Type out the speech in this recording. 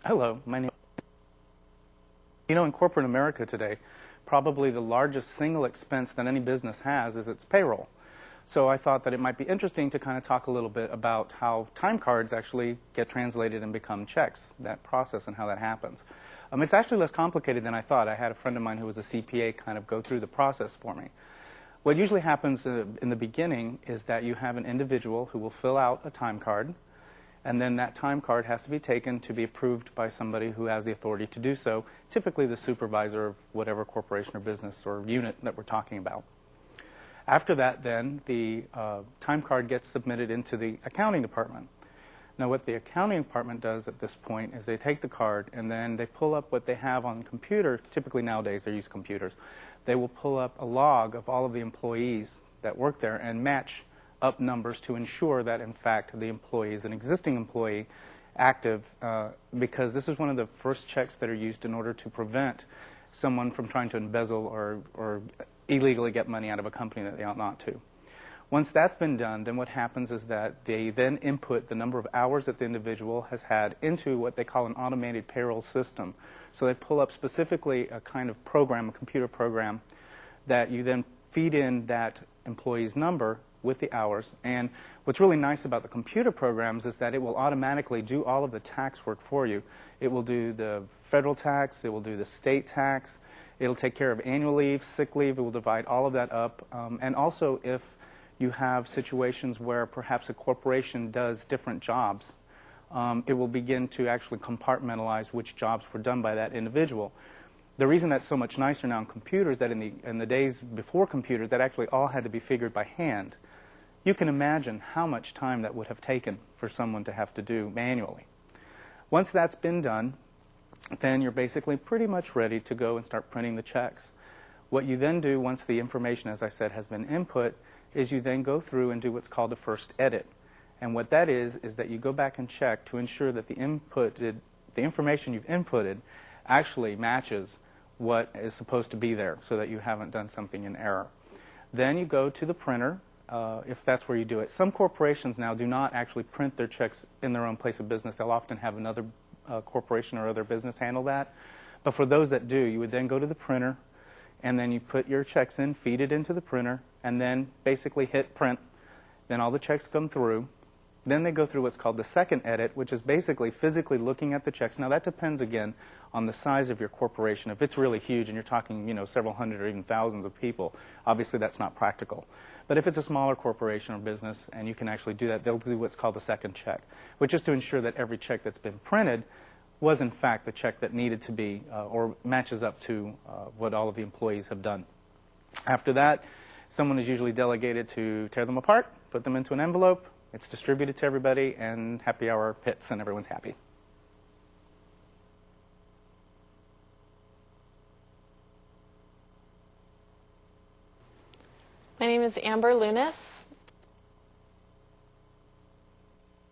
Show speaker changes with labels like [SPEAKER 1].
[SPEAKER 1] Hello, my name. In corporate America today, probably the largest single expense that any business has is its payroll. So I thought that it might be interesting to kind of talk a little bit about how time cards actually get translated and become checks, that process and how that happens. It's actually less complicated than I thought. I had a friend of mine who was a CPA kind of go through the process for me. What usually happens in the beginning is that you have an individual who will fill out a time card, and then that time card has to be taken to be approved by somebody who has the authority to do so, typically the supervisor of whatever corporation or business or unit that we're talking about. After that, then, the time card gets submitted into the accounting department. Now, what the accounting department does at this point is they take the card and then they pull up what they have on the computer. Typically nowadays they use computers. They will pull up a log of all of the employees that work there and match up numbers to ensure that, in fact, the employee is an existing employee active, because this is one of the first checks that are used in order to prevent someone from trying to embezzle or illegally get money out of a company that they ought not to. Once that's been done, then what happens is that they then input the number of hours that the individual has had into what they call an automated payroll system. So they pull up specifically a kind of program, a computer program, that you then feed in that employee's number with the hours. And what's really nice about the computer programs is that it will automatically do all of the tax work for you. It will do the federal tax, it will do the state tax, it'll take care of annual leave, sick leave, it will divide all of that up. And also if you have situations where perhaps a corporation does different jobs, it will begin to actually compartmentalize which jobs were done by that individual. The reason that's so much nicer now in computers is that in the days before computers, that actually all had to be figured by hand. You can imagine how much time that would have taken for someone to have to do manually. Once that's been done, then you're basically pretty much ready to go and start printing the checks. What you then do once the information, as I said, has been input, is you then go through and do what's called a first edit. And what that is that you go back and check to ensure that the information you've inputted actually matches what is supposed to be there, so that you haven't done something in error. Then you go to the printer, if that's where you do it. Some corporations now do not actually print their checks in their own place of business. They'll often have another corporation or other business handle that. But for those that do, you would then go to the printer, and then you put your checks in, feed it into the printer, and then basically hit print. Then all the checks come through. Then they go through what's called the second edit, which is basically physically looking at the checks. Now that depends again on the size of your corporation. If it's really huge and you're talking, several hundred or even thousands of people, obviously that's not practical. But if it's a smaller corporation or business and you can actually do that, they'll do what's called the second check, which is to ensure that every check that's been printed was in fact the check that needed to be or matches up to what all of the employees have done. After that, someone is usually delegated to tear them apart, put them into an envelope, it's distributed to everybody, and happy hour hits and everyone's happy.
[SPEAKER 2] My name is Amber Lunas.